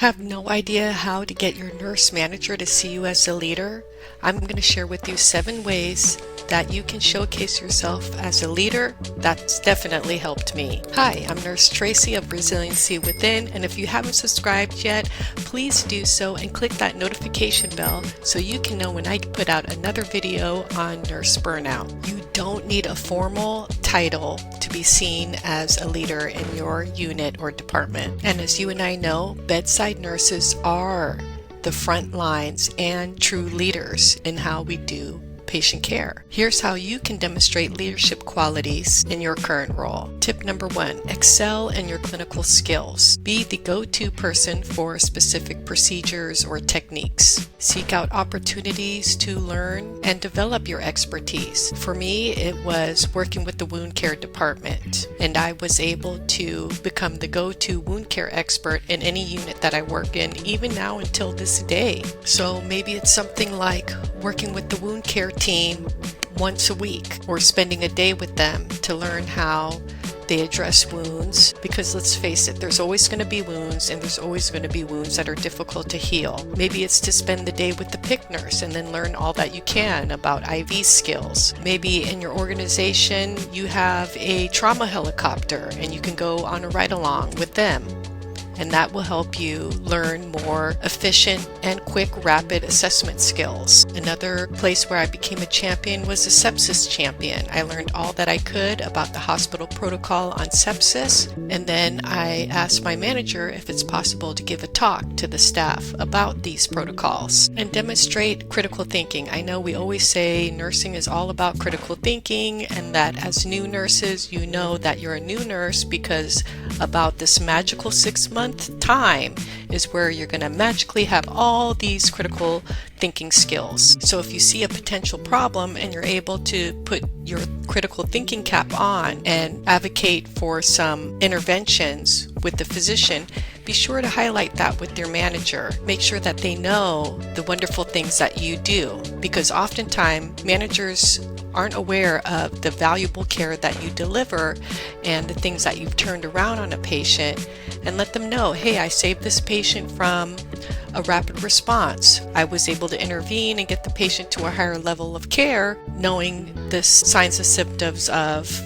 Have no idea how to get your nurse manager to see you as a leader? I'm going to share with you 7 ways that you can showcase yourself as a leader. That's definitely helped me. Hi, I'm Nurse Tracy of Resiliency Within, and if you haven't subscribed yet, please do so and click that notification bell so you can know when I put out another video on nurse burnout. You don't need a formal title to be seen as a leader in your unit or department. And as you and I know, bedside nurses are the front lines and true leaders in how we do patient care. Here's how you can demonstrate leadership qualities in your current role. Tip number 1, excel in your clinical skills. Be the go-to person for specific procedures or techniques. Seek out opportunities to learn and develop your expertise. For me, it was working with the wound care department, and I was able to become the go-to wound care expert in any unit that I work in, even now until this day. So maybe it's something like working with the wound care team once a week, or spending a day with them to learn how they address wounds, because let's face it, there's always going to be wounds, and there's always going to be wounds that are difficult to heal. Maybe it's to spend the day with the PIC nurse and then learn all that you can about IV skills. Maybe in your organization you have a trauma helicopter and you can go on a ride-along with them, and that will help you learn more efficient and quick, rapid assessment skills. Another place where I became a champion was a sepsis champion. I learned all that I could about the hospital protocol on sepsis, and then I asked my manager if it's possible to give a talk to the staff about these protocols and demonstrate critical thinking. I know we always say nursing is all about critical thinking, and that as new nurses, you know that you're a new nurse because about this magical 6-month time is where you're going to magically have all these critical thinking skills. So if you see a potential problem and you're able to put your critical thinking cap on and advocate for some interventions with the physician, be sure to highlight that with your manager. Make sure that they know the wonderful things that you do, because oftentimes managers aren't aware of the valuable care that you deliver and the things that you've turned around on a patient, and let them know, hey, I saved this patient from a rapid response. I was able to intervene and get the patient to a higher level of care, knowing the signs and symptoms of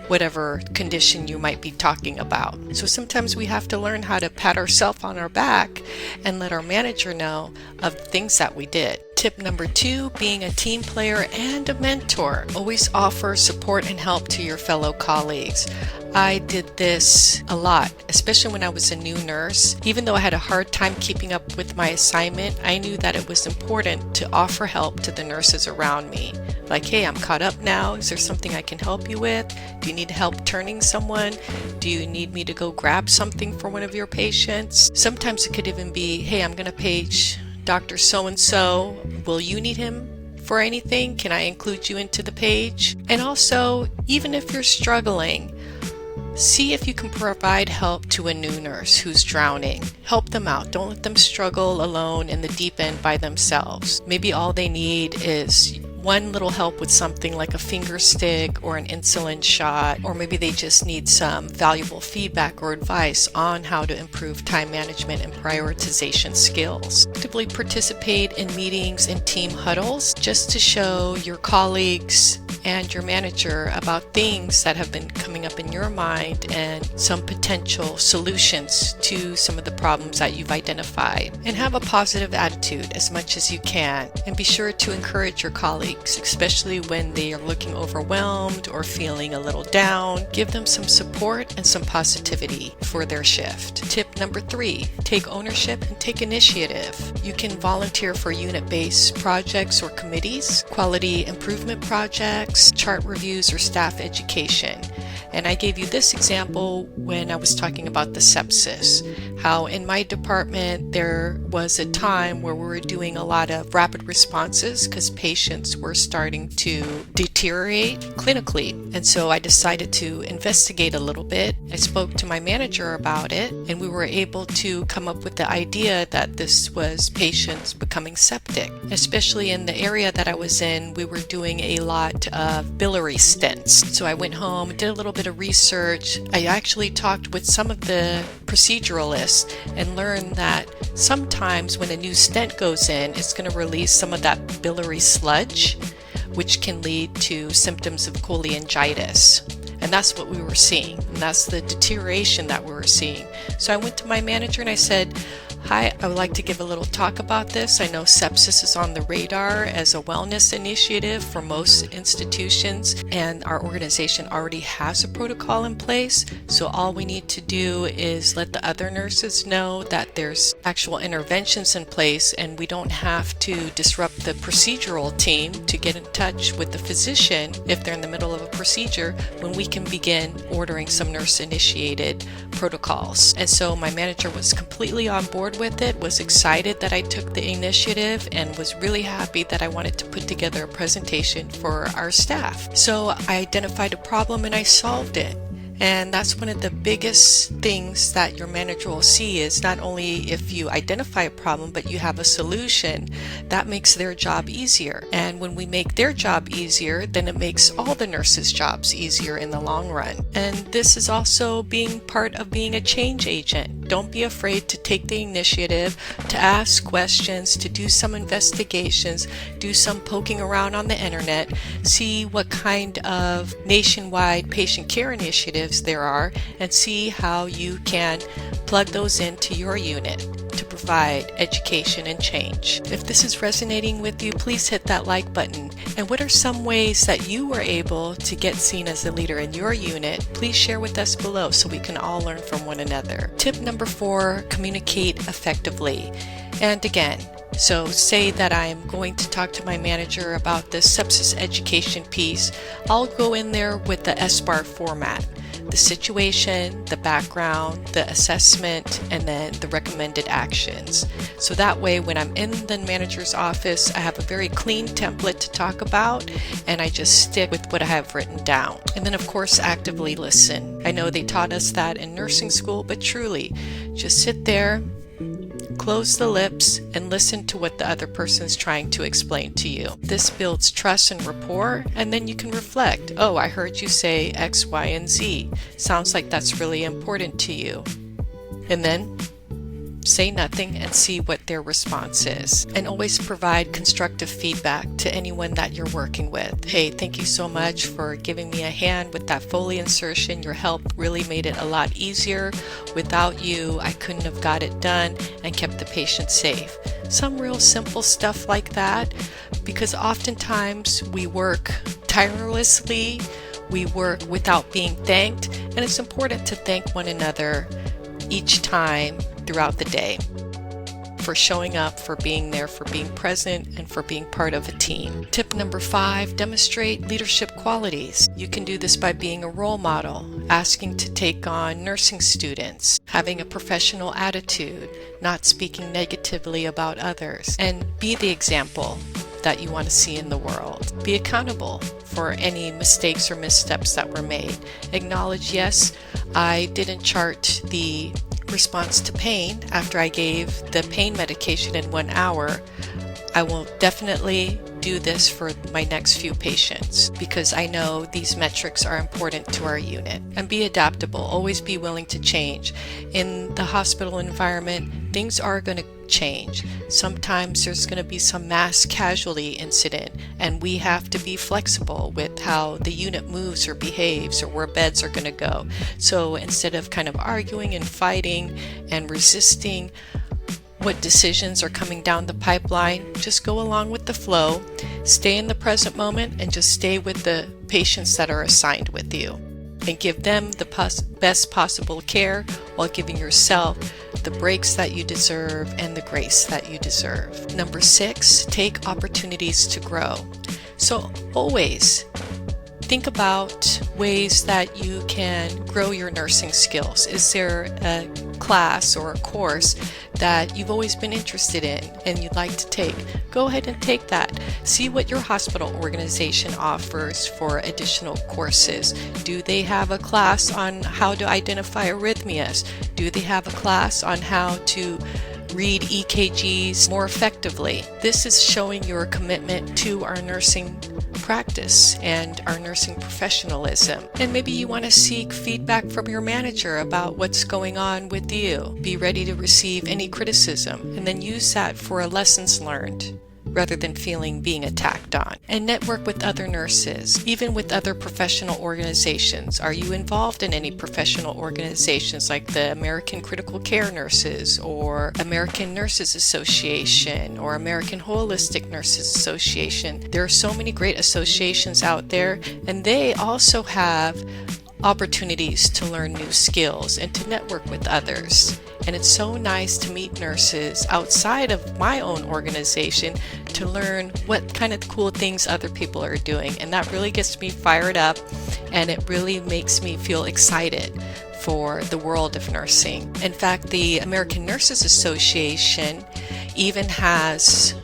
whatever condition you might be talking about. So sometimes we have to learn how to pat ourselves on our back and let our manager know of the things that we did. Tip number 2, being a team player and a mentor. Always offer support and help to your fellow colleagues. I did this a lot, especially when I was a new nurse. Even though I had a hard time keeping up with my assignment, I knew that it was important to offer help to the nurses around me. Like, hey, I'm caught up now. Is there something I can help you with? Do you need help turning someone? Do you need me to go grab something for one of your patients? Sometimes it could even be, hey, I'm going to page Dr. So-and-so. Will you need him for anything? Can I include you into the page? And also, even if you're struggling, see if you can provide help to a new nurse who's drowning. Help them out. Don't let them struggle alone in the deep end by themselves. Maybe all they need is one little help with something like a finger stick or an insulin shot, or maybe they just need some valuable feedback or advice on how to improve time management and prioritization skills. Actively participate in meetings and team huddles just to show your colleagues and your manager about things that have been coming up in your mind and some potential solutions to some of the problems that you've identified. And have a positive attitude as much as you can. And be sure to encourage your colleagues, especially when they are looking overwhelmed or feeling a little down. Give them some support and some positivity for their shift. Tip number 3, take ownership and take initiative. You can volunteer for unit-based projects or committees, quality improvement projects, chart reviews, or staff education. And I gave you this example when I was talking about the sepsis, how in my department there was a time where we were doing a lot of rapid responses because patients were starting to deteriorate clinically. And so I decided to investigate a little bit. I spoke to my manager about it, and we were able to come up with the idea that this was patients becoming septic. Especially in the area that I was in, we were doing a lot of biliary stents. So I went home, did a little bit of research. I actually talked with some of the proceduralists this and learn that sometimes when a new stent goes in, it's going to release some of that biliary sludge, which can lead to symptoms of cholangitis. And that's what we were seeing, and that's the deterioration that we were seeing. So I went to my manager and I said, "Hi, I would like to give a little talk about this. I know sepsis is on the radar as a wellness initiative for most institutions, and our organization already has a protocol in place. So all we need to do is let the other nurses know that there's actual interventions in place, and we don't have to disrupt the procedural team to get in touch with the physician if they're in the middle of a procedure, when we can begin ordering some nurse-initiated protocols." And so my manager was completely on board with it, was excited that I took the initiative, and was really happy that I wanted to put together a presentation for our staff. So I identified a problem and I solved it. And that's one of the biggest things that your manager will see, is not only if you identify a problem, but you have a solution. That makes their job easier. And when we make their job easier, then it makes all the nurses' jobs easier in the long run. And this is also being part of being a change agent. Don't be afraid to take the initiative, to ask questions, to do some investigations, do some poking around on the internet, see what kind of nationwide patient care initiatives there are, and see how you can plug those into your unit to provide education and change. If this is resonating with you, please hit that like button. And what are some ways that you were able to get seen as a leader in your unit? Please share with us below so we can all learn from one another. Tip number 4, communicate effectively. And again, so say that I'm going to talk to my manager about this sepsis education piece. I'll go in there with the SBAR format: the situation, the background, the assessment, and then the recommended actions. So that way, when I'm in the manager's office, I have a very clean template to talk about, and I just stick with what I have written down. And then, of course, actively listen. I know they taught us that in nursing school, but truly, just sit there, close the lips, and listen to what the other person is trying to explain to you. This builds trust and rapport, and then you can reflect. Oh, I heard you say X, Y, and Z. Sounds like that's really important to you. And then say nothing and see what their response is. And always provide constructive feedback to anyone that you're working with. Hey, thank you so much for giving me a hand with that Foley insertion. Your help really made it a lot easier. Without you, I couldn't have got it done and kept the patient safe. Some real simple stuff like that, because oftentimes we work tirelessly, we work without being thanked, and it's important to thank one another each time throughout the day for showing up, for being there, for being present, and for being part of a team. Tip number 5, demonstrate leadership qualities. You can do this by being a role model, asking to take on nursing students, having a professional attitude, not speaking negatively about others, and be the example that you want to see in the world. Be accountable for any mistakes or missteps that were made. Acknowledge, yes, I didn't chart the response to pain after I gave the pain medication in 1 hour. I will definitely do this for my next few patients, because I know these metrics are important to our unit. And be adaptable, always be willing to change. In the hospital environment, things are going to change. Sometimes there's going to be some mass casualty incident, and we have to be flexible with how the unit moves or behaves or where beds are going to go. So instead of kind of arguing and fighting and resisting what decisions are coming down the pipeline, just go along with the flow, stay in the present moment, and just stay with the patients that are assigned with you, and give them the best possible care while giving yourself the breaks that you deserve and the grace that you deserve. Number 6, take opportunities to grow. So always think about ways that you can grow your nursing skills. Is there a class or a course that you've always been interested in and you'd like to take? Go ahead and take that. See what your hospital organization offers for additional courses. Do they have a class on how to identify arrhythmias? Do they have a class on how to read EKGs more effectively? This is showing your commitment to our nursing practice and our nursing professionalism. And maybe you want to seek feedback from your manager about what's going on with you. Be ready to receive any criticism and then use that for lessons learned, rather than feeling being attacked on. And network with other nurses, even with other professional organizations. Are you involved in any professional organizations like the American Critical Care Nurses or American Nurses Association or American Holistic Nurses Association? There are so many great associations out there, and they also have opportunities to learn new skills and to network with others. And it's so nice to meet nurses outside of my own organization to learn what kind of cool things other people are doing. And that really gets me fired up, and it really makes me feel excited for the world of nursing. In fact, the American Nurses Association even has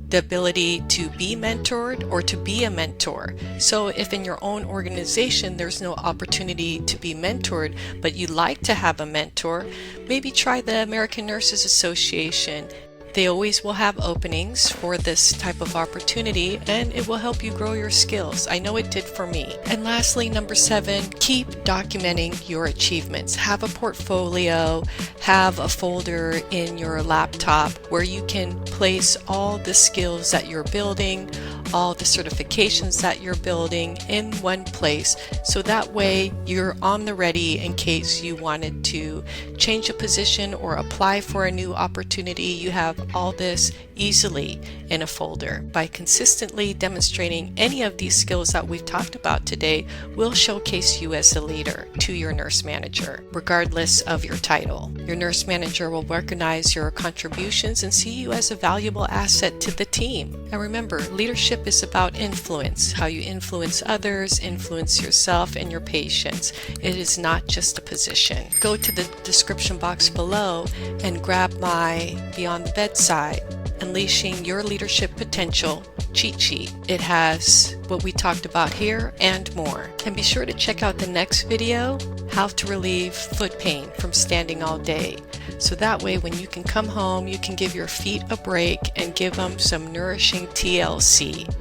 the ability to be mentored or to be a mentor. So if in your own organization there's no opportunity to be mentored, but you'd like to have a mentor, maybe try the American Nurses Association. They always will have openings for this type of opportunity, and it will help you grow your skills. I know it did for me. And lastly, number 7, keep documenting your achievements. Have a portfolio, have a folder in your laptop where you can place all the skills that you're building, all the certifications that you're building in one place, so that way you're on the ready in case you wanted to change a position or apply for a new opportunity. You have all this easily in a folder. By consistently demonstrating any of these skills that we've talked about today will showcase you as a leader to your nurse manager, regardless of your title. Your nurse manager will recognize your contributions and see you as a valuable asset to the team. And remember, leadership is about influence, how you influence others, influence yourself and your patients. It is not just a position. Go to the description box below and grab my Beyond the Bedside, Unleashing Your Leadership Potential cheat sheet. It has what we talked about here and more. And be sure to check out the next video, how to relieve foot pain from standing all day. So that way when you can come home, you can give your feet a break and give them some nourishing TLC.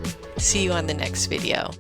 See you on the next video.